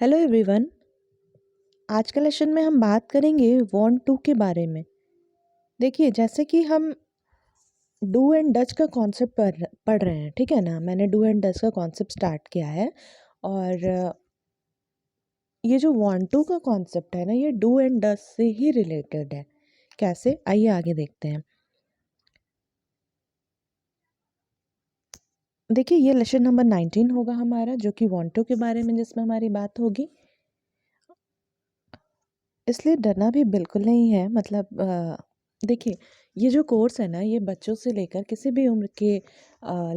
Hello everyone. आज के lesson में हम बात करेंगे वांट टू के बारे में। देखिए, जैसे कि हम डू एंड डच का कॉन्सेप्ट पढ़ रहे हैं, ठीक है ना। मैंने डू एंड डच का कॉन्सेप्ट स्टार्ट किया है और ये जो वांट टू का कॉन्सेप्ट है ना, ये डू एंड डच से ही रिलेटेड है। कैसे, आइए आगे देखते हैं। देखिए, ये लेसन नंबर 19 होगा हमारा, जो कि वांट टू के बारे में, जिसमें हमारी बात होगी। इसलिए डरना भी बिल्कुल नहीं है। मतलब देखिए, ये जो कोर्स है ना, ये बच्चों से लेकर किसी भी उम्र के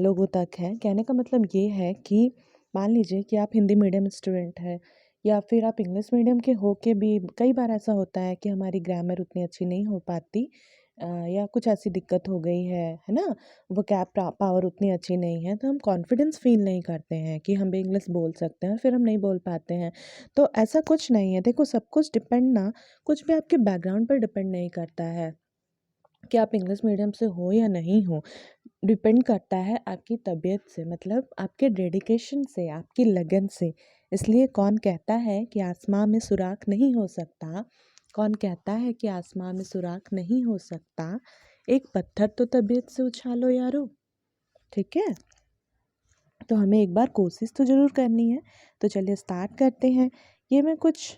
लोगों तक है। कहने का मतलब ये है कि मान लीजिए कि आप हिंदी मीडियम स्टूडेंट हैं या फिर आप इंग्लिश मीडियम के हो के भी कई बार ऐसा होता है कि हमारी ग्रामर उतनी अच्छी नहीं हो पाती, या कुछ ऐसी दिक्कत हो गई है ना। वोकैब पावर उतनी अच्छी नहीं है, तो हम कॉन्फिडेंस फील नहीं करते हैं कि हम भी इंग्लिश बोल सकते हैं और फिर हम नहीं बोल पाते हैं। तो ऐसा कुछ नहीं है। देखो, सब कुछ डिपेंड ना, कुछ भी आपके बैकग्राउंड पर डिपेंड नहीं करता है कि आप इंग्लिश मीडियम से हो या नहीं हो। डिपेंड करता है आपकी तबीयत से, मतलब आपके डेडिकेशन से, आपकी लगन से। इसलिए कौन कहता है कि आसमां में सुराख नहीं हो सकता, कौन कहता है कि आसमां में सुराख नहीं हो सकता, एक पत्थर तो तबीयत से उछालो यारो। ठीक है, तो हमें एक बार कोशिश तो ज़रूर करनी है। तो चलिए स्टार्ट करते हैं। ये मैं कुछ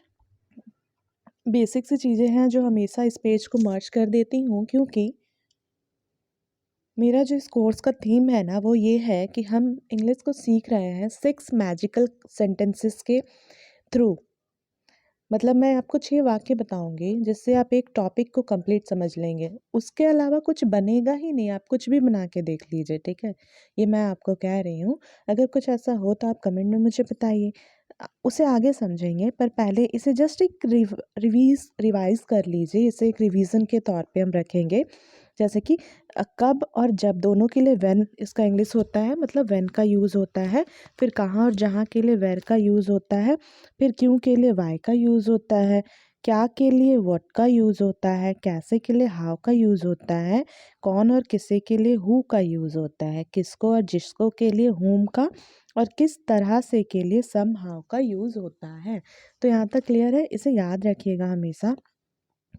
बेसिक सी चीज़ें हैं जो हमेशा इस पेज को मर्ज कर देती हूँ, क्योंकि मेरा जो इस कोर्स का थीम है ना, वो ये है कि हम इंग्लिश को सीख रहे हैं 6 मैजिकल सेंटेंसेस के थ्रू। मतलब मैं आपको 6 वाक्य बताऊंगी जिससे आप एक टॉपिक को कंप्लीट समझ लेंगे। उसके अलावा कुछ बनेगा ही नहीं, आप कुछ भी बना के देख लीजिए, ठीक है। ये मैं आपको कह रही हूँ। अगर कुछ ऐसा हो तो आप कमेंट में मुझे बताइए। उसे आगे समझेंगे, पर पहले इसे जस्ट एक रिवाइज कर लीजिए। इसे एक रिवीजन के तौर पे हम रखेंगे। जैसे कि कब और जब दोनों के लिए व्हेन इसका इंग्लिश होता है, मतलब व्हेन का यूज़ होता है। फिर कहाँ और जहाँ के लिए वेयर का यूज़ होता है। फिर क्यों के लिए वाई का यूज़ होता है। क्या के लिए व्हाट का यूज़ होता है। कैसे के लिए हाउ का यूज़ होता है। कौन और किसे के लिए हु का यूज़ होता है। किसको और जिसको के लिए हुम का, और किस तरह से के लिए सम हाउ का यूज़ होता है। तो यहाँ तक क्लियर है, इसे याद रखिएगा हमेशा।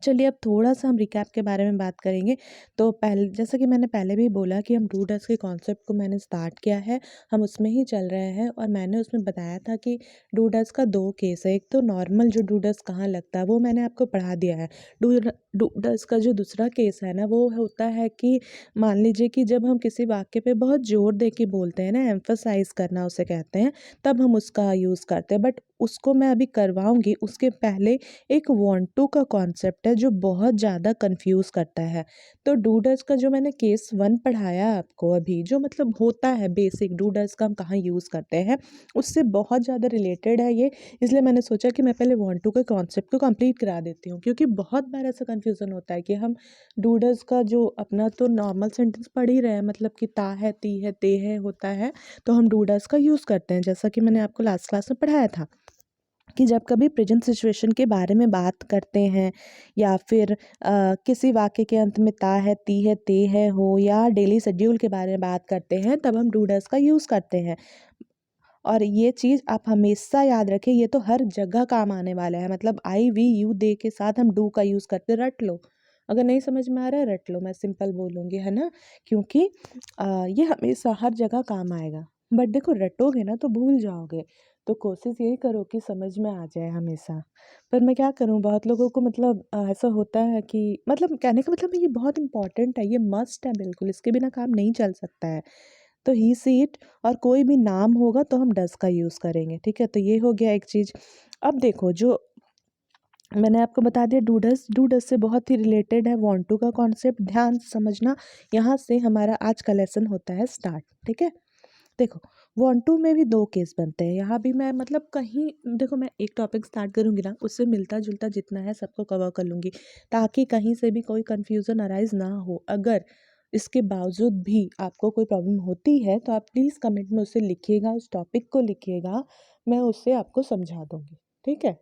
चलिए, अब थोड़ा-सा हम रिकैप के बारे में बात करेंगे। तो जैसा कि मैंने पहले भी बोला कि हम डू डज़ के कॉन्सेप्ट को मैंने स्टार्ट किया है, हम उसमें ही चल रहे हैं। और मैंने उसमें बताया था कि डू डज़ का 2 केस है। एक तो नॉर्मल जो डू डज़ कहाँ लगता है, वो मैंने आपको पढ़ा दिया है। डू डज़ का जो दूसरा केस है ना, वो होता है कि मान लीजिए कि जब हम किसी वाक्य पे बहुत ज़ोर दे के बोलते हैं ना, एम्फसाइज़ करना उसे कहते हैं, तब हम उसका यूज़ करते हैं। बट उसको मैं अभी करवाऊँगी, उसके पहले एक वांट टू का कॉन्सेप्ट है जो बहुत ज़्यादा कंफ्यूज करता है। तो डू डज़ का जो मैंने केस 1 पढ़ाया आपको अभी, जो मतलब होता है बेसिक डू डज़ का हम कहाँ यूज़ करते हैं, उससे बहुत ज़्यादा रिलेटेड है ये। इसलिए मैंने सोचा कि मैं पहले वांट टू के कॉन्सेप्ट को कंप्लीट करा देती हूँ, क्योंकि बहुत बार ऐसा कन्फ्यूज़न होता है कि हम डू डज़ का जो अपना तो नॉर्मल सेंटेंस पढ़ ही रहे हैं, मतलब कि ता है, ती है, ते है होता है, तो हम डू डज़ का यूज़ करते हैं, जैसा कि मैंने आपको लास्ट क्लास में पढ़ाया था कि जब कभी प्रेजेंट सिचुएशन के बारे में बात करते हैं, या फिर किसी वाक्य के अंत में ता है, ती है, ते है हो, या डेली शेड्यूल के बारे में बात करते हैं, तब हम डू डज़ का यूज़ करते हैं। और ये चीज़ आप हमेशा याद रखें, ये तो हर जगह काम आने वाला है। मतलब आई वी यू दे के साथ हम डू का यूज़ करते हैं, रट लो। अगर नहीं समझ में आ रहा है, रट लो, मैं सिंपल बोलूँगी, है ना। क्योंकि ये हमेशा हर जगह काम आएगा। बट देखो, रटोगे ना तो भूल जाओगे। तो कोशिश यही करो कि समझ में आ जाए हमेशा। पर मैं क्या करूँ, बहुत लोगों को मतलब ऐसा होता है कि, मतलब कहने का मतलब है, ये बहुत इम्पोर्टेंट है, ये मस्ट है बिल्कुल, इसके बिना काम नहीं चल सकता है। तो ही सी इट, और कोई भी नाम होगा तो हम डज़ का यूज़ करेंगे, ठीक है। तो ये हो गया एक चीज़। अब देखो, जो मैंने आपको बता दिया डू डज़ से बहुत ही रिलेटेड है वांट टू का कॉन्सेप्ट, ध्यान से समझना। यहाँ से हमारा आज का लेसन होता है स्टार्ट, ठीक है। देखो, वांट टू में भी 2 केस बनते हैं। यहाँ भी मैं मतलब कहीं, देखो, मैं एक टॉपिक स्टार्ट करूँगी ना, उससे मिलता-जुलता जितना है सबको कवर कर लूँगी, ताकि कहीं से भी कोई कन्फ्यूज़न अराइज़ ना हो। अगर इसके बावजूद भी आपको कोई प्रॉब्लम होती है, तो आप प्लीज़ कमेंट में उसे लिखिएगा, उस टॉपिक को लिखिएगा, मैं उससे आपको समझा दूँगी, ठीक है।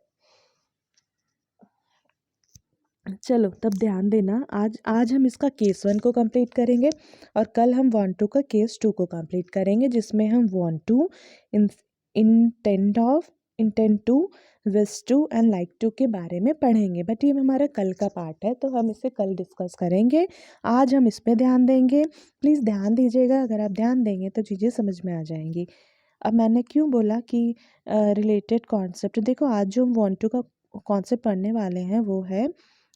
चलो, तब ध्यान देना, आज आज हम इसका केस 1 को कंप्लीट करेंगे, और कल हम वांट टू का केस 2 को कंप्लीट करेंगे, जिसमें हम want to, in intent of, intent to, wish to and like to के बारे में पढ़ेंगे, बट ये हमारा कल का पार्ट है तो हम इसे कल डिस्कस करेंगे। आज हम इस पे ध्यान देंगे। प्लीज़ ध्यान दीजिएगा, अगर आप ध्यान देंगे तो चीज़ें समझ में आ जाएंगी। अब मैंने क्यों बोला कि रिलेटेड कॉन्सेप्ट, देखो आज जो हम वांट टू का कॉन्सेप्ट पढ़ने वाले हैं वो है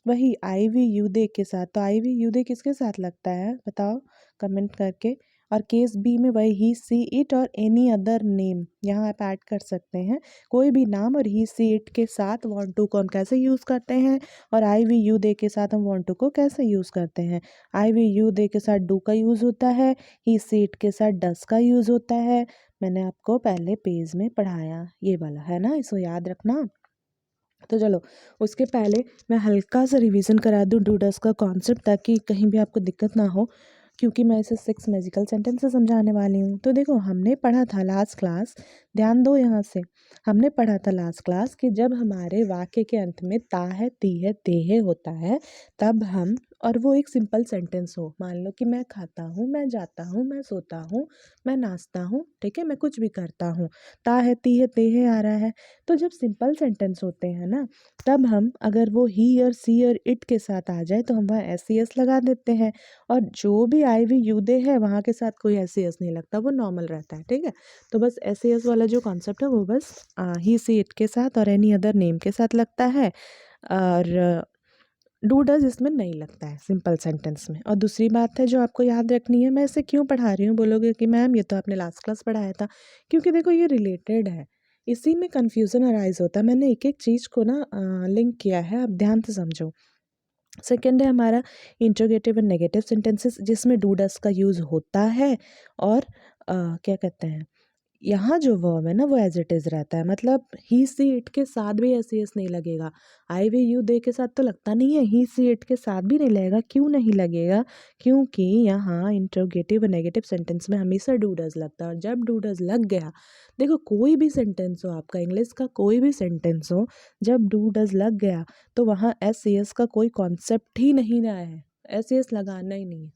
वही आई वी यू दे के साथ। तो आई वी यू दे किसके साथ लगता है बताओ कमेंट करके। और केस बी में वही ही सी इट और एनी अदर नेम, यहाँ आप ऐड कर सकते हैं कोई भी नाम, और ही सी इट के साथ वांट टू को हम कैसे यूज़ करते हैं, और आई वी यू दे के साथ हम वांट टू को कैसे यूज़ करते हैं। आई वी यू दे के साथ डू का यूज़ होता है, ही सी इट के साथ डस का यूज़ होता है। मैंने आपको पहले पेज में पढ़ाया ये वाला है ना, इसको याद रखना। तो चलो उसके पहले मैं हल्का सा रिवीजन करा दूँ डू डस का कॉन्सेप्ट, ताकि कहीं भी आपको दिक्कत ना हो, क्योंकि मैं इसे 6 मैजिकल सेंटेंस से समझाने वाली हूँ। तो देखो हमने पढ़ा था लास्ट क्लास, ध्यान दो यहाँ से, हमने पढ़ा था लास्ट क्लास कि जब हमारे वाक्य के अंत में ता है, ती है, ते है होता है, तब हम, और वो एक सिंपल सेंटेंस हो, मान लो कि मैं खाता हूँ, मैं जाता हूँ, मैं सोता हूँ, मैं नाचता हूँ, ठीक है, मैं कुछ भी करता हूँ, ता है, ती है, ते है आ रहा है। तो जब सिंपल सेंटेंस होते हैं ना, तब हम अगर वो ही और सी और इट के साथ आ जाए तो हम वहाँ एस सी एस लगा देते हैं, और जो भी आई वी यू दे है वहाँ के साथ कोई एस सी एस नहीं लगता, वो नॉर्मल रहता है, ठीक है। तो बस एस सी एस वाला जो कॉन्सेप्ट है वो बस ही सी इट के साथ और एनी अदर नेम के साथ लगता है, और डू डज इसमें नहीं लगता है सिंपल सेंटेंस में। और दूसरी बात है जो आपको याद रखनी है, मैं इसे क्यों पढ़ा रही हूँ, बोलोगे कि मैम ये तो आपने लास्ट क्लास पढ़ाया था, क्योंकि देखो ये रिलेटेड है, इसी में कन्फ्यूज़न अराइज होता है। मैंने एक एक चीज़ को ना लिंक किया है, अब ध्यान से समझो। सेकेंड है हमारा इंट्रोगेटिव एंड नेगेटिव सेंटेंसेस, जिसमें डू डस का यूज़ होता है, और क्या कहते हैं, यहाँ जो वर्ब है ना वो एज इट इज़ रहता है, मतलब ही सी इट के साथ भी एस सी एस नहीं लगेगा। आई वी यू दे के साथ तो लगता नहीं है, ही सी इट के साथ भी नहीं लगेगा। क्यों नहीं लगेगा? क्योंकि यहाँ इंट्रोगेटिव और नेगेटिव सेंटेंस में हमेशा डू डज लगता है, और जब डू डज लग गया, देखो कोई भी सेंटेंस हो आपका, इंग्लिश का कोई भी सेंटेंस हो, जब डू डज लग गया तो वहाँ एस सी एस का कोई कॉन्सेप्ट ही नहीं रहा है, एस सी एस लगाना ही नहीं है।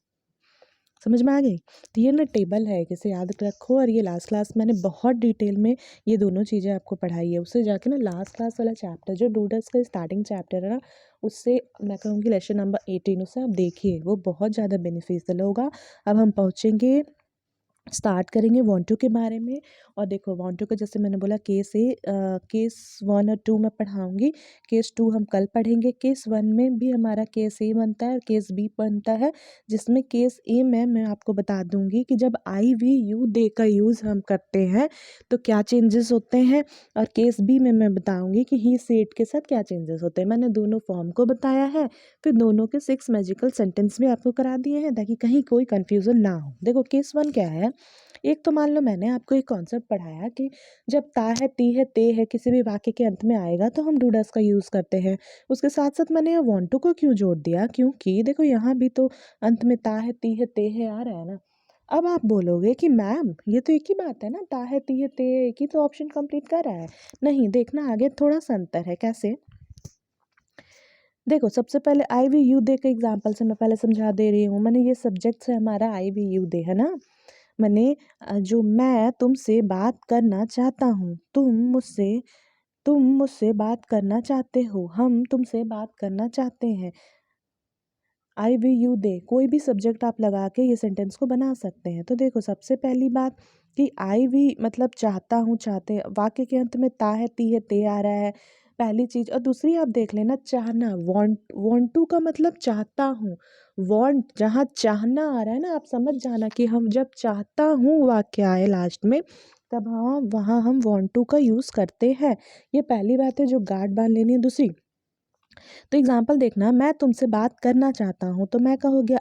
समझ में आ गई? तो ये ना टेबल है, इसे याद रखो। और ये लास्ट क्लास मैंने बहुत डिटेल में ये दोनों चीज़ें आपको पढ़ाई है, उससे जाके ना लास्ट क्लास वाला चैप्टर जो डूडल्स का स्टार्टिंग चैप्टर है ना, उससे मैं कहूँगी लेसन नंबर 18, उससे आप देखिए वो बहुत ज़्यादा बेनिफिशियल होगा। अब हम पहुँचेंगे, स्टार्ट करेंगे वांट टू के बारे में। और देखो वांट टू का जैसे मैंने बोला केस ए, केस 1 और 2 मैं पढ़ाऊँगी, केस 2 हम कल पढ़ेंगे। केस 1 में भी हमारा केस ए बनता है और केस बी बनता है, जिसमें केस ए में मैं आपको बता दूंगी कि जब आई वी यू दे का यूज़ हम करते हैं तो क्या चेंजेस होते हैं, और केस बी में मैं बताऊंगी कि ही सेड के साथ क्या चेंजेस होते हैं। मैंने दोनों फॉर्म को बताया है, फिर दोनों के 6 मैजिकल सेंटेंस भी आपको करा दिए हैं ताकि कहीं कोई कन्फ्यूज़न ना हो। देखो केस 1 क्या है, एक तो मान लो मैंने आपको एक कॉन्सेप्ट पढ़ाया कि जब ता है, ती है, ते है किसी भी वाक्य के अंत में आएगा तो हम डू डस का यूज़ करते हैं। उसके साथ साथ मैंने यहाँ वांट टू को क्यों जोड़ दिया, क्योंकि देखो यहाँ भी तो अंत में ता है, ती है, ते है आ रहा है ना। अब आप बोलोगे कि मैम ये तो एक ही बात है ना, ता है, ती है, ते है, एक ही तो ऑप्शन कंप्लीट कर रहा है। नहीं, देखना आगे थोड़ा सा अंतर है। कैसे? देखो सबसे पहले आई वी यू दे के एग्जाम्पल से मैं पहले समझा दे रही हूँ। मैंने ये सब्जेक्ट है हमारा आई वी यू दे है ना, मैंने जो मैं तुमसे बात करना चाहता हूँ, तुम मुझसे बात करना चाहते हो, हम तुमसे बात करना चाहते हैं। आई वी यू दे कोई भी सब्जेक्ट आप लगा के ये सेंटेंस को बना सकते हैं। तो देखो सबसे पहली बात कि आई वी मतलब चाहता हूँ, चाहते, वाक्य के अंत में ता है, ती है, ते आ रहा है, पहली चीज। और दूसरी आप देख लेना, चाहना, वांट टू का मतलब चाहता हूँ, वांट जहाँ चाहना आ रहा है ना, आप समझ जाना कि हम जब चाहता हूँ वाक्य आए लास्ट में, तब हाँ वहाँ हम वांट टू का यूज करते हैं। ये पहली बात है जो गार्ड बांध लेनी है। दूसरी, तो एग्जाम्पल देखना, मैं तुमसे बात करना चाहता हूँ तो मैं का हो गया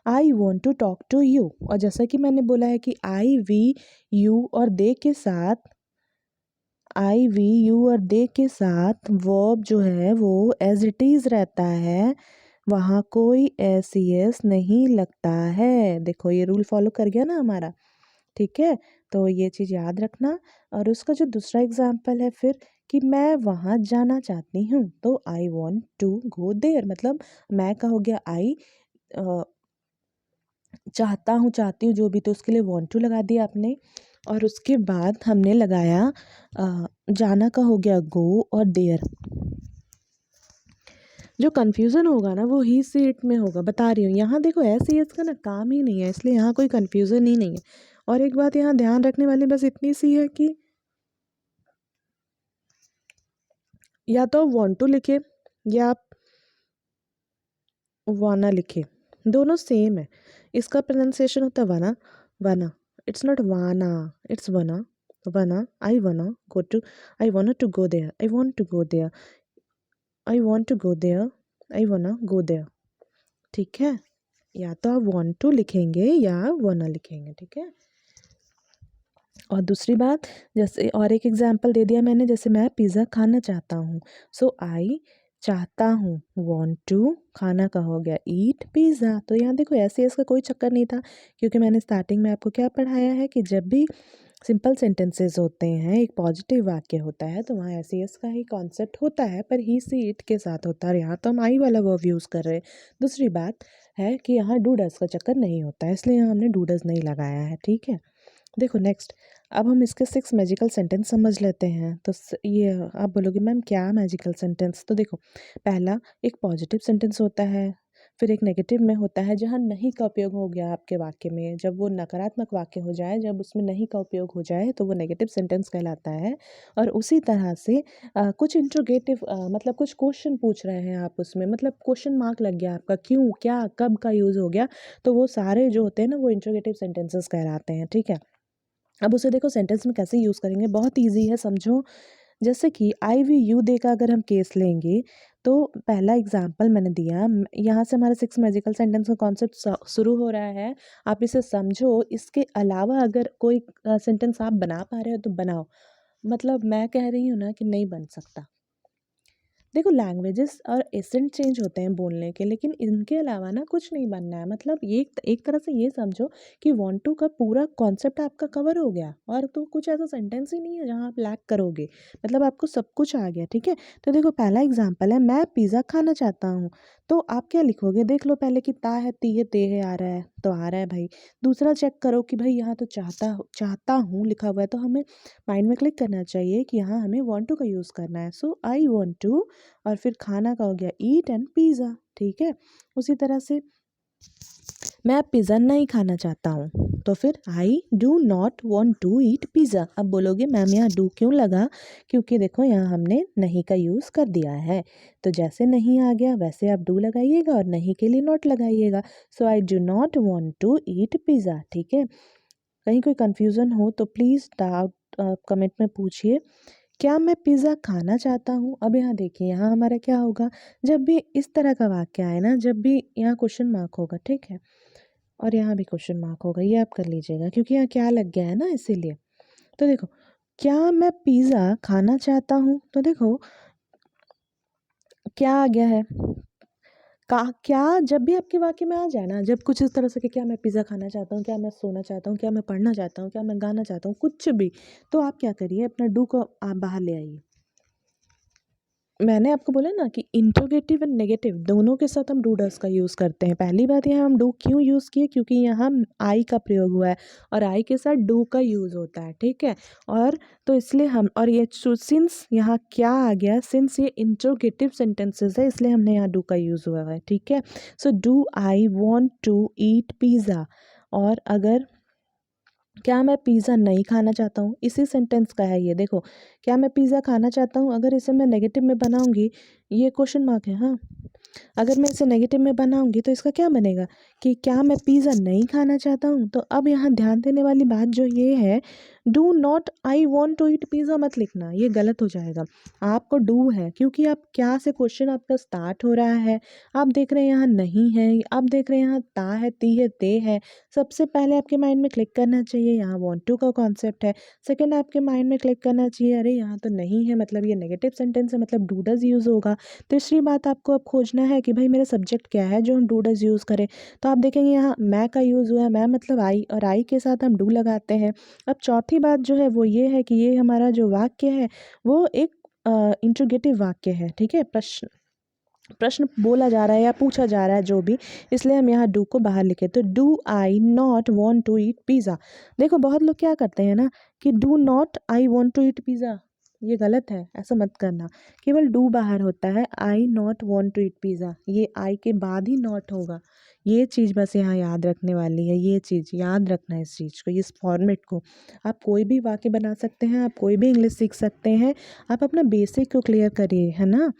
I want to talk to you. और जैसा कि मैंने बोला है कि आई वी यू और दे के साथ, आई वी यू और दे के साथ वर्ब जो है वो एज इट इज़ रहता है, वहाँ कोई एस ई एस नहीं लगता है। देखो ये रूल फॉलो कर गया ना हमारा, ठीक है। तो ये चीज़ याद रखना। और उसका जो दूसरा एग्जाम्पल है फिर, कि मैं वहाँ जाना चाहती हूँ, तो I want to go there, मतलब मैं का हो गया आई, चाहता हूँ, चाहती हूँ, जो भी, तो उसके लिए वॉन्ट टू लगा दिया आपने। और उसके बाद हमने लगाया जाना का हो गया गो और देयर। जो कन्फ्यूज़न होगा ना वो ही सी इट में होगा, बता रही हूँ। यहाँ देखो एस ई एस का ना काम ही नहीं है, इसलिए यहाँ कोई कन्फ्यूज़न ही नहीं है। और एक बात यहाँ ध्यान रखने वाली बस इतनी सी है कि या तो वांट टू लिखे या आप वाना लिखे, दोनों सेम है। इसका प्रोनाउंसिएशन होता है वना, वना। इट्स नॉट वाना, इट्स वना, wanna. I wanna go to, I want to go there, I want to go there, I want to go there, I wanna go there. ठीक है, या तो आप वांट टू लिखेंगे या वाना लिखेंगे। ठीक है। और दूसरी बात, जैसे और एक एग्जांपल दे दिया मैंने, जैसे मैं पिज़्ज़ा खाना चाहता हूँ, सो आई चाहता हूँ, वांट टू, खाना का हो गया ईट पिज़्ज़ा। तो यहाँ देखो ऐसे इसका कोई चक्कर नहीं था, क्योंकि मैंने स्टार्टिंग में आपको क्या पढ़ाया है कि जब भी सिंपल सेंटेंसेस होते हैं, एक पॉजिटिव वाक्य होता है, तो वहाँ एस एस का ही कॉन्सेप्ट होता है, पर ही सी इट के साथ होता है। और यहाँ तो हम आई वाला वर्ब यूज़ कर रहे हैं। दूसरी बात है कि यहाँ डू डज का चक्कर नहीं होता है, इसलिए यहाँ हमने डू डज नहीं लगाया है। ठीक है। देखो नेक्स्ट, अब हम इसके 6 मैजिकल सेंटेंस समझ लेते हैं। तो ये आप बोलोगे मैम क्या मैजिकल सेंटेंस? तो देखो, पहला एक पॉजिटिव सेंटेंस होता है, फिर एक नेगेटिव में होता है जहाँ नहीं का उपयोग हो गया आपके वाक्य में। जब वो नकारात्मक वाक्य हो जाए, जब उसमें नहीं का उपयोग हो जाए, तो वो नेगेटिव सेंटेंस कहलाता है। और उसी तरह से कुछ इंट्रोगेटिव मतलब कुछ क्वेश्चन पूछ रहे हैं आप उसमें, मतलब क्वेश्चन मार्क लग गया आपका, क्यों, क्या, कब का यूज़ हो गया, तो वो सारे जो होते हैं ना वो इंट्रोगेटिव सेंटेंसेस कहलाते हैं। ठीक है। अब उसे देखो सेंटेंस में कैसे यूज़ करेंगे, बहुत ईजी है, समझो। जैसे कि आई वी यू दे का अगर हम केस लेंगे, तो पहला एग्जाम्पल मैंने दिया, यहाँ से हमारा 6 मैजिकल सेंटेंस का कॉन्सेप्ट शुरू हो रहा है। आप इसे समझो, इसके अलावा अगर कोई सेंटेंस आप बना पा रहे हो तो बनाओ। मतलब मैं कह रही हूँ ना कि नहीं बन सकता। देखो लैंग्वेजेस और एसेंट चेंज होते हैं बोलने के, लेकिन इनके अलावा ना कुछ नहीं बनना है। मतलब ये एक तरह से ये समझो कि वांट टू का पूरा कॉन्सेप्ट आपका कवर हो गया, और तो कुछ ऐसा सेंटेंस ही नहीं है जहाँ आप लैक करोगे। मतलब आपको सब कुछ आ गया। ठीक है। तो देखो पहला एग्जाम्पल है, मैं पिज़्ज़ा खाना चाहता हूँ। तो आप क्या लिखोगे, देख लो पहले कि ता है, ती है, ते है, आ रहा है, तो आ रहा है भाई। दूसरा चेक करो कि भाई यहाँ तो चाहता हूँ लिखा हुआ है, तो हमें माइंड में क्लिक करना चाहिए कि यहाँ हमें वांट टू का यूज़ करना है। सो आई वांट टू, और फिर खाना का हो गया ईट एंड पिज़्ज़ा। ठीक है। उसी तरह से मैं पिज़्ज़ा नहीं खाना चाहता हूँ, तो फिर I do not want to eat pizza. अब बोलोगे मैम यहाँ डू क्यों लगा? क्योंकि देखो यहाँ हमने नहीं का यूज़ कर दिया है, तो जैसे नहीं आ गया वैसे आप डू लगाइएगा और नहीं के लिए नॉट लगाइएगा। So I do not want to eat pizza. ठीक है। कहीं कोई कन्फ्यूज़न हो तो प्लीज़ डाउट कमेंट में पूछिए। क्या मैं पिज़्ज़ा खाना चाहता हूँ? अब यहाँ देखिए, यहाँ हमारा क्या होगा, जब भी इस तरह का वाक्य आए ना, जब भी यहाँ क्वेश्चन मार्क होगा, ठीक है, और यहाँ भी क्वेश्चन मार्क होगा, ये आप कर लीजिएगा क्योंकि यहाँ क्या लग गया है ना, इसीलिए। तो देखो, क्या मैं पिज़्ज़ा खाना चाहता हूँ? तो देखो क्या आ गया है, का क्या, जब भी आपके वाक्य में आ जाए ना, जब कुछ इस तरह से कि क्या मैं पिज़्ज़ा खाना चाहता हूँ, क्या मैं सोना चाहता हूँ, क्या मैं पढ़ना चाहता हूँ, क्या मैं गाना चाहता हूँ, कुछ भी, तो आप क्या करिए, अपना डू को आप बाहर ले आइए। मैंने आपको बोला ना कि इंट्रोगेटिव एंड नेगेटिव दोनों के साथ हम डू डज का यूज़ करते हैं। पहली बात यहाँ हम डू क्यों यूज़ किए, क्योंकि यहाँ आई का प्रयोग हुआ है और आई के साथ डू का यूज़ होता है। ठीक है। और तो इसलिए हम, और ये सिंस यहाँ क्या आ गया, सिंस ये इंट्रोगेटिव सेंटेंसेस है, इसलिए हमने यहाँ डू का यूज़ हुआ है। ठीक है। So do I want to eat pizza. और अगर क्या मैं पिज़्ज़ा नहीं खाना चाहता हूँ, इसी सेंटेंस का है ये, देखो क्या मैं पिज़्ज़ा खाना चाहता हूँ, अगर इसे मैं नेगेटिव में बनाऊँगी, ये क्वेश्चन मार्क है, हाँ। अगर मैं इसे नेगेटिव में बनाऊँगी तो इसका क्या बनेगा कि क्या मैं पिज़्ज़ा नहीं खाना चाहता हूँ। तो अब यहाँ ध्यान देने वाली बात जो ये है, do not I want to eat pizza मत लिखना, ये गलत हो जाएगा। आपको डू है, क्योंकि आप क्या से क्वेश्चन आपका स्टार्ट हो रहा है। आप देख रहे हैं यहाँ नहीं है, आप देख रहे हैं यहाँ ता है, ती है, ते है। सबसे पहले आपके माइंड में क्लिक करना चाहिए यहाँ वांट टू का कॉन्सेप्ट है। सेकंड आपके माइंड में क्लिक करना चाहिए, अरे यहाँ तो नहीं है, मतलब ये नेगेटिव सेंटेंस है, मतलब डू डज यूज़ होगा। तीसरी बात आपको अब खोजना है कि भाई मेरा सब्जेक्ट क्या है जो हम डू डज यूज़ करें। तो आप देखेंगे यहाँ मैं का यूज़ हुआ है, मैं मतलब आई, और आई के साथ हम डू लगाते हैं। अब चौथी बात जो है वो ये है कि ये हमारा जो वाक्य है वो एक इंट्रोगेटिव वाक्य है। ठीक है। प्रश्न प्रश्न बोला जा रहा है या पूछा जा रहा है जो भी, इसलिए हम यहाँ डू को बाहर लिखे। तो do I not want to eat pizza. देखो बहुत लोग क्या करते हैं ना कि do not I want to eat pizza, ये गलत है, ऐसा मत करना। केवल डू बाहर होता है, I not want to eat pizza, ये आई के बाद ही नॉट होगा। ये चीज़ बस यहाँ याद रखने वाली है, ये चीज़ याद रखना है, इस चीज़ को, इस फॉर्मेट को। आप कोई भी वाक्य बना सकते हैं, आप कोई भी इंग्लिश सीख सकते हैं, आप अपना बेसिक को क्लियर करिए, है ना।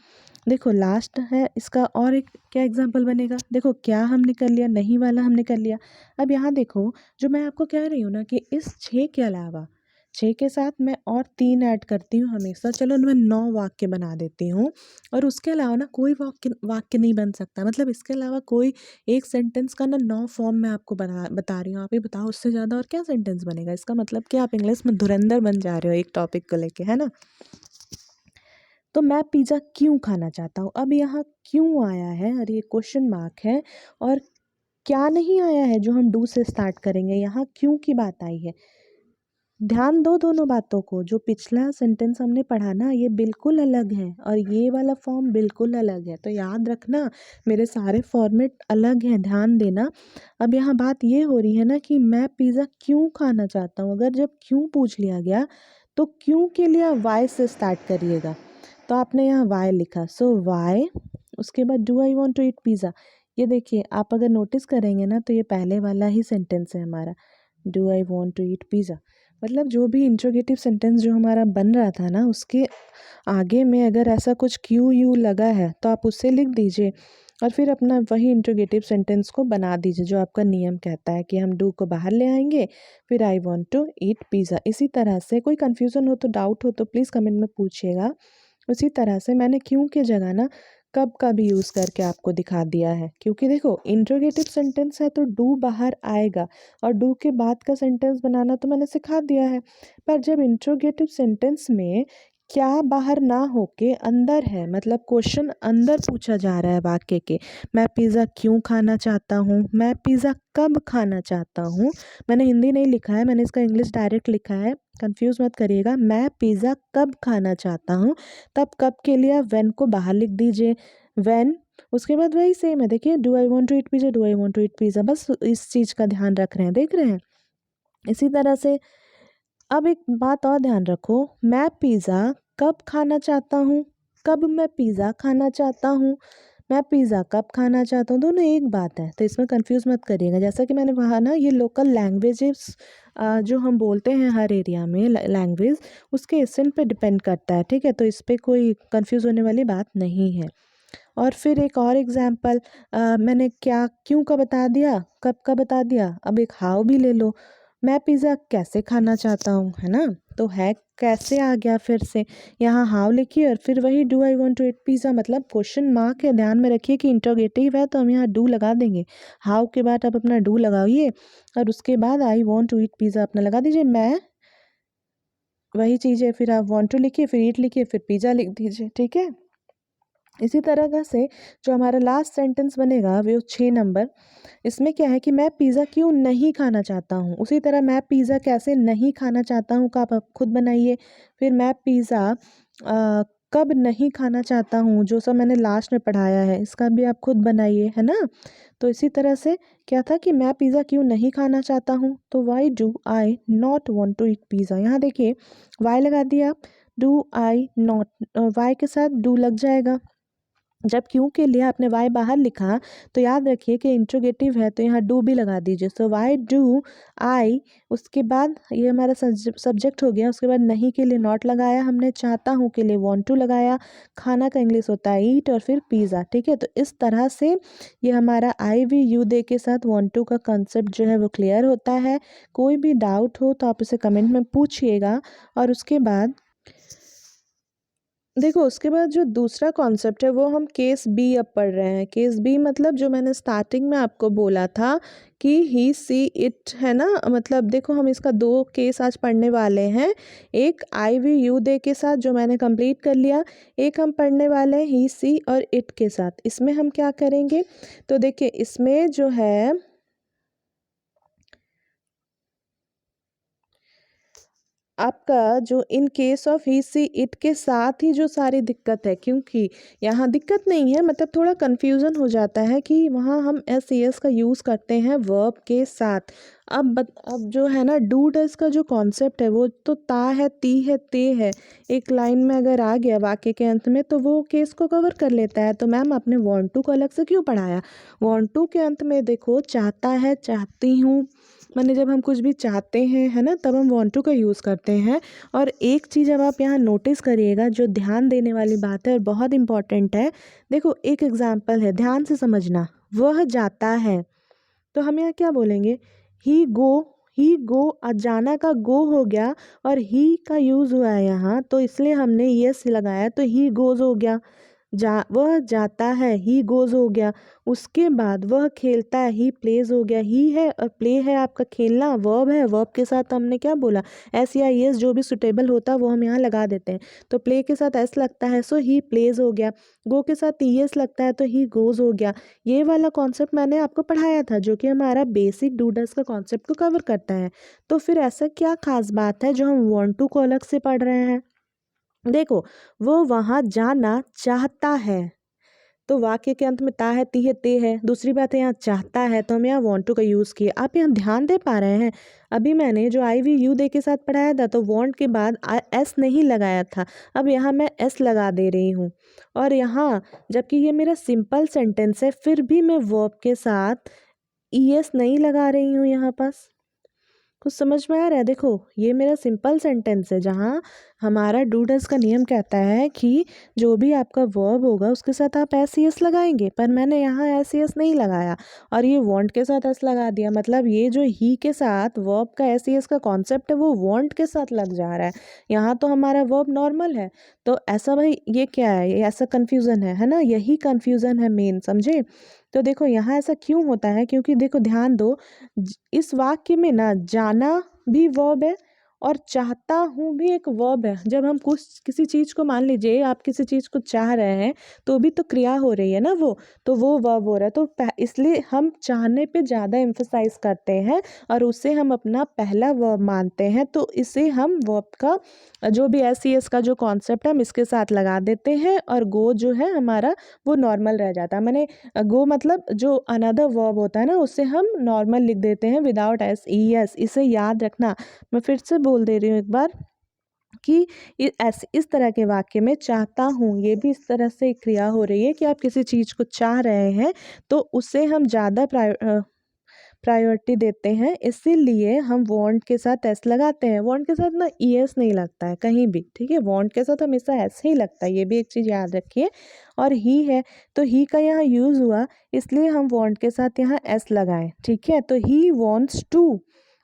देखो लास्ट है इसका, और एक क्या एग्जाम्पल बनेगा, देखो क्या हमने कर लिया, नहीं वाला हमने कर लिया। अब यहाँ देखो, जो मैं आपको कह रही हूँ ना कि इस 6 के अलावा, 6 के साथ मैं और 3 ऐड करती हूँ हमेशा, चलो मैं 9 वाक्य बना देती हूँ। और उसके अलावा ना कोई वाक्य वाक्य नहीं बन सकता, मतलब इसके अलावा कोई एक सेंटेंस का ना 9 फॉर्म मैं आपको बता रही हूँ। आप ही बताओ उससे ज़्यादा और क्या सेंटेंस बनेगा। इसका मतलब कि आप इंग्लिश में धुरंधर बन जा रहे हो एक टॉपिक को लेके, है ना। तो मैं पिज़्ज़ा क्यों खाना चाहता हूँ, अब यहाँ क्यों आया है और ये क्वेश्चन मार्क है, और क्या नहीं आया है जो हम डू से स्टार्ट करेंगे, यहाँ क्यों की बात आई है। ध्यान दो दोनों बातों को, जो पिछला सेंटेंस हमने पढ़ा ना ये बिल्कुल अलग है और ये वाला फॉर्म बिल्कुल अलग है, तो याद रखना मेरे सारे फॉर्मेट अलग हैं, ध्यान देना। अब यहाँ बात ये हो रही है ना कि मैं पिज़्ज़ा क्यों खाना चाहता हूँ, अगर जब क्यों पूछ लिया गया तो क्यों के लिए वाई से स्टार्ट करिएगा। तो आपने यहाँ वाई लिखा, सो वाई, उसके बाद do I want to eat pizza. ये देखिए आप अगर नोटिस करेंगे ना तो ये पहले वाला ही सेंटेंस है हमारा, do I want to eat pizza. मतलब जो भी इंट्रोगेटिव सेंटेंस जो हमारा बन रहा था ना उसके आगे में अगर ऐसा कुछ क्यू यू लगा है तो आप उससे लिख दीजिए और फिर अपना वही इंट्रोगेटिव सेंटेंस को बना दीजिए जो आपका नियम कहता है कि हम डू को बाहर ले आएंगे, फिर I want to eat pizza. इसी तरह से कोई कन्फ्यूज़न हो तो, डाउट हो तो प्लीज़ कमेंट में पूछिएगा। उसी तरह से मैंने क्यों के जगह ना कब का भी यूज़ करके आपको दिखा दिया है, क्योंकि देखो इंट्रोगेटिव सेंटेंस है तो डू बाहर आएगा और डू के बाद का सेंटेंस बनाना तो मैंने सिखा दिया है। पर जब इंट्रोगेटिव सेंटेंस में क्या बाहर ना होके अंदर है, मतलब क्वेश्चन अंदर पूछा जा रहा है वाक्य के, मैं पिज़्ज़ा क्यों खाना चाहता हूँ, मैं पिज़्ज़ा कब खाना चाहता हूँ। मैंने हिंदी नहीं लिखा है, मैंने इसका इंग्लिश डायरेक्ट लिखा है, कंफ्यूज मत करिएगा। मैं पिज़्ज़ा कब खाना चाहता हूँ, तब कब के लिए आप व्हेन को बाहर लिख दीजिए, व्हेन। उसके बाद वही सेम है, देखिए do I want to eat pizza, do I want to eat pizza, बस इस चीज़ का ध्यान रख रहे हैं, देख रहे हैं। इसी तरह से अब एक बात और ध्यान रखो, मैं पिज़्ज़ा कब खाना चाहता हूँ, कब मैं पिज़्ज़ा खाना चाहता हूँ, मैं पिज़्ज़ा कब खाना चाहता हूँ, दोनों एक बात है, तो इसमें कंफ्यूज मत करिएगा। जैसा कि मैंने कहा ना, ये लोकल लैंग्वेजेस जो हम बोलते हैं हर एरिया में लैंग्वेज, उसके एसेंट पे डिपेंड करता है, ठीक है। तो इस पर कोई कंफ्यूज होने वाली बात नहीं है। और फिर एक और एग्जाम्पल, मैंने क्या क्यों का बता दिया, कब का बता दिया, अब एक हाउ भी ले लो। मैं पिज़्ज़ा कैसे खाना चाहता हूँ, है ना, तो है कैसे आ गया फिर से, यहाँ हाउ लिखिए और फिर वही do I want to eat pizza, मतलब क्वेश्चन मार्क है, ध्यान में रखिए कि इंटरोगेटिव है तो हम यहाँ डू लगा देंगे। हाउ के बाद आप अपना डू लगाइए और उसके बाद I want to eat pizza अपना लगा दीजिए। मैं वही चीज़ है, फिर आप वांट टू लिखिए, फिर ईट लिखिए, फिर पिज़्ज़ा लिख दीजिए, ठीक है। इसी तरह का से जो हमारा लास्ट सेंटेंस बनेगा वो 6 नंबर, इसमें क्या है कि मैं पिज़्ज़ा क्यों नहीं खाना चाहता हूँ। उसी तरह मैं पिज़्ज़ा कैसे नहीं खाना चाहता हूँ का आप खुद बनाइए। फिर मैं पिज़्ज़ा कब नहीं खाना चाहता हूँ, जो सब मैंने लास्ट में पढ़ाया है इसका भी आप खुद बनाइए, है ना। तो इसी तरह से क्या था कि मैं पिज़्ज़ा क्यों नहीं खाना चाहता हूँ, तो why do I not want to eat pizza, यहाँ देखिए वाई लगा दिया, डू आई नॉट, वाई के साथ डू लग जाएगा। जब क्यों के लिए आपने वाई बाहर लिखा तो याद रखिए कि इंट्रोगेटिव है तो यहाँ डू भी लगा दीजिए। सो वाई डू आई, उसके बाद ये हमारा सब्जेक्ट हो गया, उसके बाद नहीं के लिए नॉट लगाया हमने, चाहता हूँ के लिए वांट टू लगाया, खाना का इंग्लिश होता है ईट, और फिर पिज़्ज़ा, ठीक है। तो इस तरह से ये हमारा आई वी यू दे के साथ वांट टू का कंसेप्ट जो है वो क्लियर होता है। कोई भी डाउट हो तो आप उसे कमेंट में पूछिएगा। और उसके बाद देखो उसके बाद जो दूसरा कॉन्सेप्ट है वो हम केस बी अब पढ़ रहे हैं। केस बी मतलब जो मैंने स्टार्टिंग में आपको बोला था कि ही सी इट, है ना, मतलब देखो हम इसका 2 केस आज पढ़ने वाले हैं। एक आई वी यू दे के साथ जो मैंने कंप्लीट कर लिया, एक हम पढ़ने वाले हैं ही सी और इट के साथ। इसमें हम क्या करेंगे, तो देखिए इसमें जो है आपका जो इन case of he see it के साथ ही जो सारी दिक्कत है, क्योंकि यहाँ दिक्कत नहीं है, मतलब थोड़ा कन्फ्यूज़न हो जाता है कि वहाँ हम एस ई एस का यूज़ करते हैं वर्ब के साथ। अब जो है ना डू डज का जो कॉन्सेप्ट है वो तो ता है, ती है, ते है, एक लाइन में अगर आ गया वाक्य के अंत में तो वो केस को कवर कर लेता है। तो मैम आपने वांट टू को अलग से क्यों पढ़ाया? वांट टू के अंत में देखो चाहता है, चाहती हूँ, माने जब हम कुछ भी चाहते हैं, है ना, तब हम वांट टू का यूज़ करते हैं। और एक चीज़ अब आप यहाँ नोटिस करिएगा जो ध्यान देने वाली बात है और बहुत इम्पॉर्टेंट है। देखो एक एग्जाम्पल है, ध्यान से समझना। वह जाता है, तो हम यहाँ क्या बोलेंगे? ही गो। ही गो, जाना का गो हो गया और ही का यूज़ हुआ है यहाँ, तो इसलिए हमने यस लगाया, तो ही गोज़ हो गया। वह जाता है, ही गोज़ हो गया। उसके बाद वह खेलता है, ही प्लेज हो गया। ही है और प्ले है आपका खेलना, वर्ब है, वर्ब के साथ हमने क्या बोला? एस या एस जो भी सुटेबल होता है वो हम यहाँ लगा देते हैं। तो प्ले के साथ एस लगता है, सो ही प्लेज हो गया। गो के साथ ई एस लगता है तो ही गोज़ हो गया। ये वाला कॉन्सेप्ट मैंने आपको पढ़ाया था जो कि हमारा बेसिक डूडल्स का कॉन्सेप्ट को कवर करता है। तो फिर ऐसा क्या खास बात है जो हम वांट टू को अलग से पढ़ रहे हैं? देखो, वो वहाँ जाना चाहता है, तो वाक्य के अंत में ता है, ती है, ते है। दूसरी बात है यहाँ चाहता है, तो हम यहाँ वांट टू का यूज़ किए। आप यहाँ ध्यान दे पा रहे हैं? अभी मैंने जो आई वी यू दे के साथ पढ़ाया था तो वांट के बाद एस नहीं लगाया था, अब यहाँ मैं एस लगा दे रही हूँ। और यहाँ जबकि ये मेरा सिंपल सेंटेंस है फिर भी मैं वर्ब के साथ ई एस नहीं लगा रही हूँ यहाँ पास। कुछ समझ में आ रहा है? देखो ये मेरा सिंपल सेंटेंस है जहाँ हमारा डू डज का नियम कहता है कि जो भी आपका वर्ब होगा उसके साथ आप एस ई एस लगाएंगे, पर मैंने यहाँ एस ई एस नहीं लगाया और ये वांट के साथ एस लगा दिया। मतलब ये जो ही के साथ वर्ब का एस ई एस का कॉन्सेप्ट है वो वांट के साथ लग जा रहा है। यहाँ तो हमारा वर्ब नॉर्मल है, तो ऐसा भाई ये क्या है? ये ऐसा कन्फ्यूज़न है ना? यही कन्फ्यूज़न है मेन, समझे? तो देखो यहाँ ऐसा क्यों होता है, क्योंकि देखो ध्यान दो, इस वाक्य में ना जाना भी वर्ब है और चाहता हूँ भी एक वर्ब है। जब हम कुछ किसी चीज़ को, मान लीजिए आप किसी चीज़ को चाह रहे हैं तो भी तो क्रिया हो रही है ना, वो तो वो वर्ब हो रहा है। तो इसलिए हम चाहने पे ज़्यादा एम्फसाइज करते हैं और उसे हम अपना पहला वर्ब मानते हैं, तो इसे हम वर्ब का जो भी एस सी एस का जो कॉन्सेप्ट है हम इसके साथ लगा देते हैं और गो जो है हमारा वो नॉर्मल रह जाता है। मैंने गो मतलब जो अनदर वर्ब होता है ना उससे हम नॉर्मल लिख देते हैं विदाउट एस ई एस। इसे याद रखना। मैं फिर से बोल दे रही हूँ एक बार कि इस तरह के वाक्य में चाहता हूँ ये भी इस तरह से क्रिया हो रही है कि आप किसी चीज़ को चाह रहे हैं तो उसे हम ज़्यादा प्रायोरिटी देते हैं, इसीलिए हम वांट के साथ एस लगाते हैं। वांट के साथ ना ई एस नहीं लगता है कहीं भी, ठीक है? वांट के साथ हमेशा एस ही लगता है, ये भी एक चीज़ याद रखिए। और ही है तो ही का यहाँ यूज़ हुआ, इसलिए हम वांट के साथ यहाँ एस लगाएं, ठीक है? तो ही वॉन्ट्स टू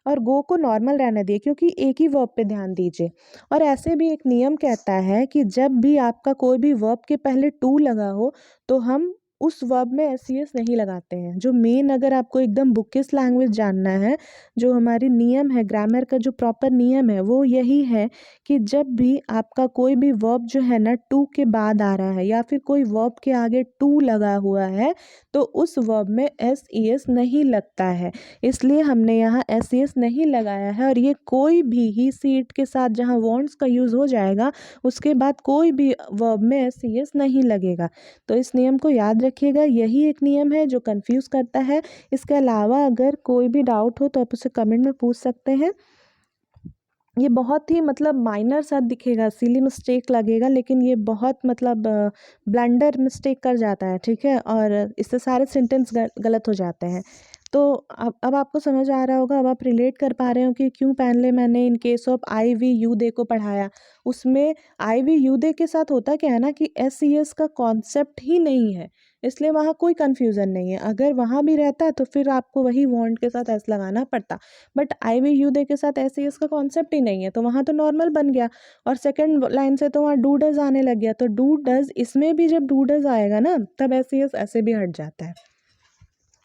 और गो को नॉर्मल रहने दिए क्योंकि एक ही वर्ब पे ध्यान दीजिए। और ऐसे भी एक नियम कहता है कि जब भी आपका कोई भी वर्ब के पहले टू लगा हो तो हम उस वर्ब में एस सी एस नहीं लगाते हैं। जो मेन, अगर आपको एकदम बुकिश लैंग्वेज जानना है, जो हमारी नियम है, ग्रामर का जो प्रॉपर नियम है वो यही है कि जब भी आपका कोई भी वर्ब जो है ना टू के बाद आ रहा है या फिर कोई वर्ब के आगे टू लगा हुआ है तो उस वर्ब में एस ई एस नहीं लगता है, इसलिए हमने यहाँ एस ई एस नहीं लगाया है। और ये कोई भी ही सीट के साथ जहाँ वॉन्ट्स का यूज़ हो जाएगा उसके बाद कोई भी वर्ब में एस ई एस नहीं लगेगा। तो इस नियम को याद रखिएगा, यही एक नियम है जो कंफ्यूज करता है। इसके अलावा अगर कोई भी डाउट हो तो आप उसे कमेंट में पूछ सकते हैं। ये बहुत ही मतलब माइनर सा दिखेगा, सिली मिस्टेक लगेगा, लेकिन ये बहुत मतलब ब्लंडर मिस्टेक कर जाता है, ठीक है? और इससे सारे सेंटेंस गलत हो जाते हैं। तो अब आपको समझ आ रहा होगा, अब आप रिलेट कर पा रहे हो कि क्यों पहले मैंने in case of I we you they को पढ़ाया। उसमें आई वी यू दे के साथ होता क्या है ना कि एस सी एस का कॉन्सेप्ट ही नहीं है, इसलिए वहाँ कोई कन्फ्यूज़न नहीं है। अगर वहाँ भी रहता तो फिर आपको वही वांट के साथ एस लगाना पड़ता, but I we you they के साथ एस सी एस का कॉन्सेप्ट ही नहीं है तो वहाँ तो नॉर्मल बन गया। और सेकंड लाइन से तो वहाँ डू डज आने लग गया, तो डू डज, इसमें भी जब डू डज आएगा ना तब एस सी एस ऐसे भी हट जाता है,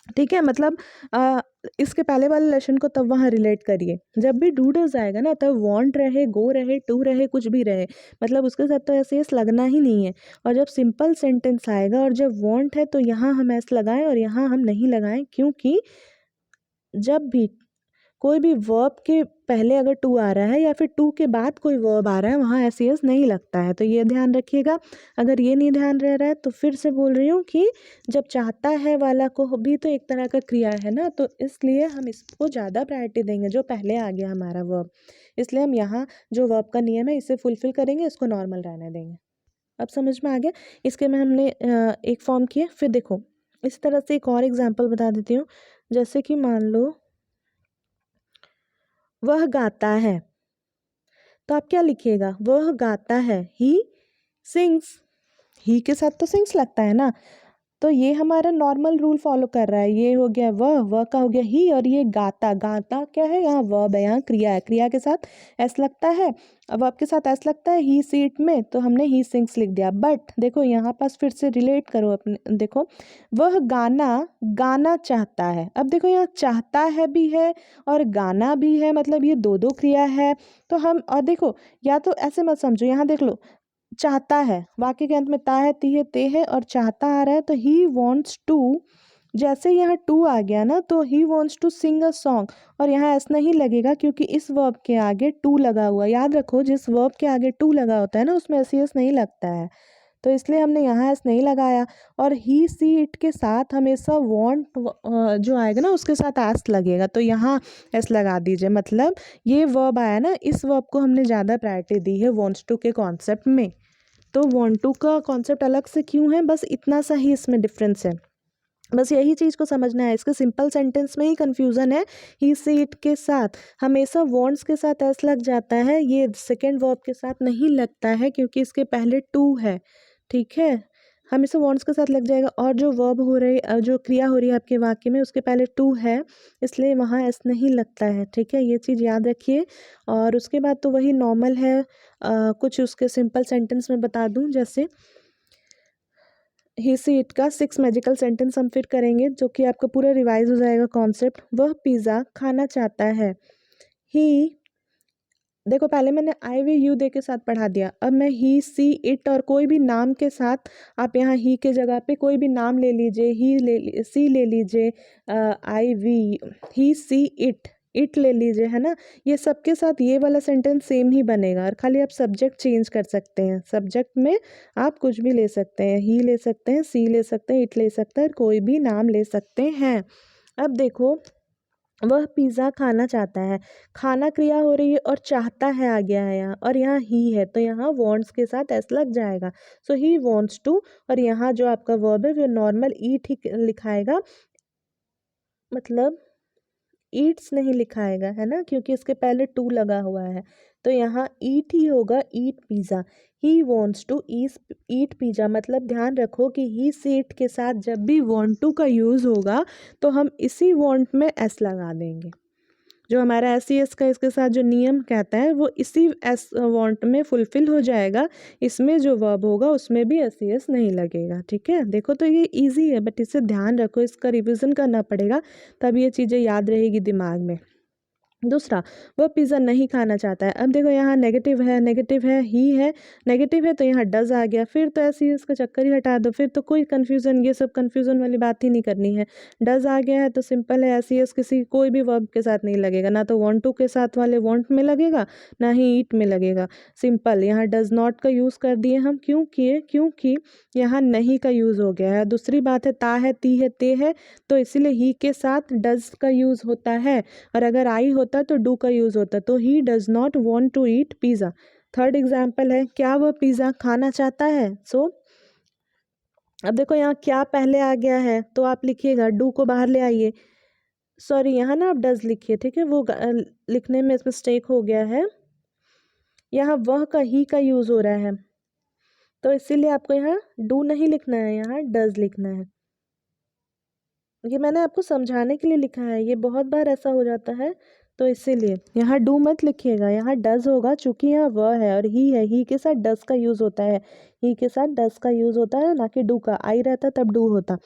ठीक है? मतलब इसके पहले वाले लेसन को तब वहाँ रिलेट करिए, जब भी डू डज आएगा ना तब वांट रहे, गो रहे, टू रहे, कुछ भी रहे, मतलब उसके साथ तो ऐसे एस लगना ही नहीं है। और जब सिंपल सेंटेंस आएगा और जब वांट है तो यहाँ हम एस लगाएं और यहाँ हम नहीं लगाएं, क्योंकि जब भी कोई भी वर्ब के पहले अगर टू आ रहा है या फिर टू के बाद कोई वर्ब आ रहा है वहाँ एस ई एस नहीं लगता है, तो ये ध्यान रखिएगा। अगर ये नहीं ध्यान रह रहा है तो फिर से बोल रही हूँ कि जब चाहता है वाला को भी तो एक तरह का क्रिया है ना, तो इसलिए हम इसको ज़्यादा प्रायोरिटी देंगे जो पहले आ गया हमारा वर्ब। इसलिए हम यहाँ जो वर्ब का नियम है इसे फुलफिल करेंगे, इसको नॉर्मल रहने देंगे। अब समझ में आ गया। इसके में हमने एक फॉर्म किए। फिर देखो इस तरह से एक और एग्जांपल बता देती हूँ। जैसे कि मान लो वह गाता है, तो आप क्या लिखिएगा? वह गाता है, ही सिंग्स। ही के साथ तो सिंग्स लगता है ना, तो ये हमारा नॉर्मल रूल फॉलो कर रहा है। ये हो गया वह का हो गया ही, और ये गाता, गाता क्या है? यहाँ वर्ब है, यहाँ क्रिया है, क्रिया के साथ एस लगता है। अब वर्ब के साथ एस लगता है ही सीट में, तो हमने ही सिंग्स लिख दिया। बट देखो यहाँ पास फिर से रिलेट करो अपने, देखो वह गाना गाना चाहता है। अब देखो यहाँ चाहता है भी है और गाना भी है, मतलब ये दो दो क्रिया है। तो हम, और देखो या तो ऐसे मत समझो, यहाँ देख लो चाहता है, वाक्य के अंत में ता है, ती है, ते है और चाहता आ रहा है, तो ही वॉन्ट्स टू। जैसे यहाँ टू आ गया ना, तो he wants to sing a song, और यहाँ ऐसा नहीं लगेगा क्योंकि इस वर्ब के आगे टू लगा हुआ। याद रखो जिस वर्ब के आगे टू लगा होता है ना उसमें एस नहीं लगता है, तो इसलिए हमने यहाँ एस नहीं लगाया। और ही सी इट के साथ हमेशा वॉन्ट जो आएगा ना उसके साथ एस लगेगा, तो यहाँ एस लगा दीजिए। मतलब ये वर्ब आया ना, इस वर्ब को हमने ज़्यादा प्रायोरिटी दी है वॉन्ट्स टू के कॉन्सेप्ट में। तो वांट टू का कॉन्सेप्ट अलग से क्यों है, बस इतना सा ही इसमें डिफरेंस है। बस यही चीज़ को समझना है। इसके सिंपल सेंटेंस में ही कन्फ्यूज़न है। ही सी इट के साथ हमेशा वॉन्ट्स के साथ एस लग जाता है, ये सेकेंड वर्ब के साथ नहीं लगता है क्योंकि इसके पहले टू है। ठीक है, हमेशा वॉन्ट्स के साथ लग जाएगा। और जो वर्ब हो रही, जो क्रिया हो रही है आपके वाक्य में, उसके पहले टू है, इसलिए वहाँ एस नहीं लगता है। ठीक है, ये चीज़ याद रखिए। और उसके बाद तो वही नॉर्मल है। कुछ उसके सिंपल सेंटेंस में बता दूं, जैसे ही सी इट का 6 मैजिकल सेंटेंस हम फिर करेंगे जो कि आपका पूरा रिवाइज हो जाएगा कॉन्सेप्ट। वह पिज़्ज़ा खाना चाहता है। ही, देखो पहले मैंने आई वी यू दे के साथ पढ़ा दिया, अब मैं ही सी इट और कोई भी नाम के साथ, आप यहाँ ही के जगह पे कोई भी नाम ले लीजिए, ही ले सी ले लीजिए, आई वी, ही सी इट ले लीजिए, है ना। ये सबके साथ ये वाला सेंटेंस सेम ही बनेगा, और खाली आप सब्जेक्ट चेंज कर सकते हैं। सब्जेक्ट में आप कुछ भी ले सकते हैं, ही ले सकते हैं, सी ले सकते हैं, इट ले सकते हैं, कोई भी नाम ले सकते हैं। अब देखो वह पिज़्ज़ा खाना चाहता है, खाना क्रिया हो रही है और चाहता है आ गया है यहाँ, और यहाँ ही है तो यहाँ वॉन्ट्स के साथ एस लग जाएगा। सो ही वॉन्ट्स टू, और यहाँ जो आपका वर्ब है वो नॉर्मल ईट ही लिखाएगा, मतलब ईट्स नहीं लिखाएगा, है ना, क्योंकि इसके पहले टू लगा हुआ है। तो यहाँ ईट ही होगा, eat pizza. He wants to eat pizza, मतलब ध्यान रखो कि ही सीट के साथ जब भी वॉन्ट टू का यूज़ होगा तो हम इसी वॉन्ट में एस लगा देंगे। जो हमारा एस सी एस का इसके साथ जो नियम कहता है वो इसी एस वांट में फुलफिल हो जाएगा। इसमें जो वर्ब होगा उसमें भी एस सी एस नहीं लगेगा। ठीक है, देखो तो ये इजी है, बट इसे ध्यान रखो, इसका रिवीजन करना पड़ेगा, तब ये चीज़ें याद रहेगी दिमाग में। दूसरा, वह पिज़्ज़ा नहीं खाना चाहता है। अब देखो यहाँ नेगेटिव है, नेगेटिव है, ही है, नेगेटिव है, तो यहाँ डज आ गया, फिर तो ऐसे ही इसका चक्कर ही हटा दो, फिर तो कोई कन्फ्यूज़न, ये सब कन्फ्यूज़न वाली बात ही नहीं करनी है। डज आ गया है तो सिंपल है, ऐसे ही किसी कोई भी वर्ब के साथ नहीं लगेगा, ना तो वांट टू के साथ वाले वांट में लगेगा, ना ही ईट में लगेगा। सिंपल, यहाँ डज नॉट का यूज़ कर दिए हम, क्यों किए? क्योंकि यहाँ नहीं का यूज़ हो गया है। दूसरी बात है ता है, ती है, ते है, तो इसीलिए ही के साथ डज का यूज़ होता है, और अगर आई होता तो डू का यूज़ होता। तो he does not want to eat pizza. Third example है, क्या वह पिज़्ज़ा खाना चाहता है? सो अब देखो यहाँ क्या पहले आ गया है, तो आप लिखिएगा, डू को बाहर ले आइए, सॉरी यहाँ ना आप डज लिखिए। ठीक है, वो लिखने में मिस्टेक हो गया है, यहाँ वह का ही का यूज़ हो रहा है, तो इसीलिए आपको यहाँ डू नहीं लिखना है, यहाँ डज लिखना है। ये मैंने आपको समझाने के लिए लिखा है, ये बहुत बार ऐसा हो जाता है, तो इसीलिए यहाँ डू मत लिखिएगा, यहाँ डज होगा, चूंकि यहाँ वह है और ही है, ही के साथ डज का यूज़ होता है, ही के साथ डज का यूज़ होता है, ना कि डू का। आई रहता तब डू होता,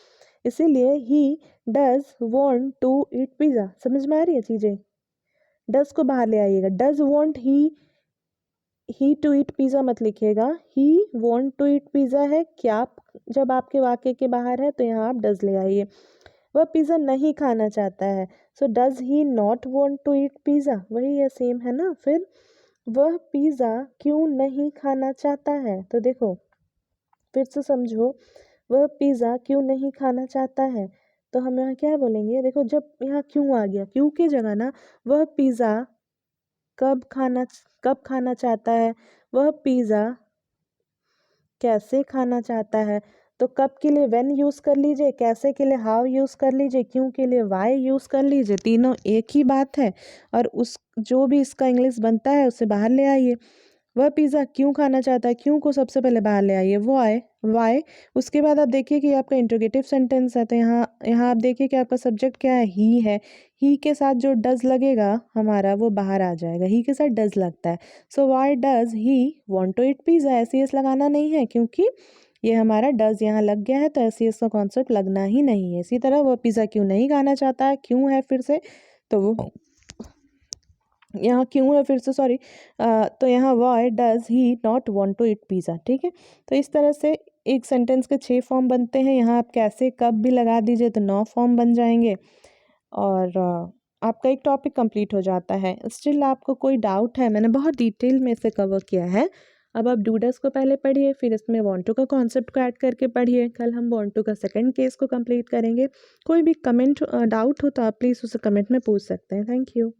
इसीलिए he does want to eat pizza. समझ में आ रही है चीज़ें? डज को बाहर ले आइएगा, does want he to eat pizza मत लिखिएगा, he want to eat pizza है क्या, जब आपके वाक्य के बाहर है तो यहाँ आप डज ले आइए। वह पिज़्ज़ा नहीं खाना चाहता है। So does he not want to eat pizza, वही है, सेम है ना। फिर वह पिज़्ज़ा क्यों नहीं खाना चाहता है, तो देखो फिर से समझो, वह पिज़्ज़ा क्यों नहीं खाना चाहता है, तो हम यहाँ क्या बोलेंगे, देखो जब यहाँ क्यों आ गया, क्यों की जगह ना वह पिज़्ज़ा कब खाना चाहता है, वह पिज़्ज़ा कैसे खाना चाहता है। तो कब के लिए व्हेन यूज़ कर लीजिए, कैसे के लिए हाउ यूज़ कर लीजिए, क्यों के लिए व्हाई यूज़ कर लीजिए, तीनों एक ही बात है। और उस जो भी इसका इंग्लिश बनता है उसे बाहर ले आइए। वह पिज़्ज़ा क्यों खाना चाहता है, क्यों को सबसे पहले बाहर ले आइए, व्हाई व्हाई। उसके बाद आप देखिए कि आपका इंट्रोगेटिव सेंटेंस है, तो यहाँ यहाँ आप देखिए कि आपका सब्जेक्ट क्या है। ही के साथ जो डज़ लगेगा हमारा वो बाहर आ जाएगा, ही के साथ डज़ लगता है। So why does he want to eat pizza, S E S लगाना नहीं है क्योंकि ये हमारा डज़ यहाँ लग गया है, तो एस ई एस का कॉन्सेप्ट लगना ही नहीं है। इसी तरह वह पिज़्ज़ा क्यों नहीं खाना चाहता है, क्यों है फिर से, तो वो यहाँ क्यों है फिर से, सॉरी, तो यहाँ why does he not want to eat pizza, ठीक है। तो इस तरह से एक सेंटेंस के 6 फॉर्म बनते हैं। यहाँ आप कैसे कब भी लगा दीजिए तो 9 फॉर्म बन जाएंगे, और आपका एक टॉपिक कंप्लीट हो जाता है। स्टिल आपको कोई डाउट है, मैंने बहुत डिटेल में इसे कवर किया है। अब आप डूडस को पहले पढ़िए, फिर इसमें वांट टू का कॉन्सेप्ट को ऐड करके पढ़िए। कल हम वांट टू का सेकंड केस को कंप्लीट करेंगे। कोई भी कमेंट डाउट हो तो आप प्लीज़ उसे कमेंट में पूछ सकते हैं। Thank you.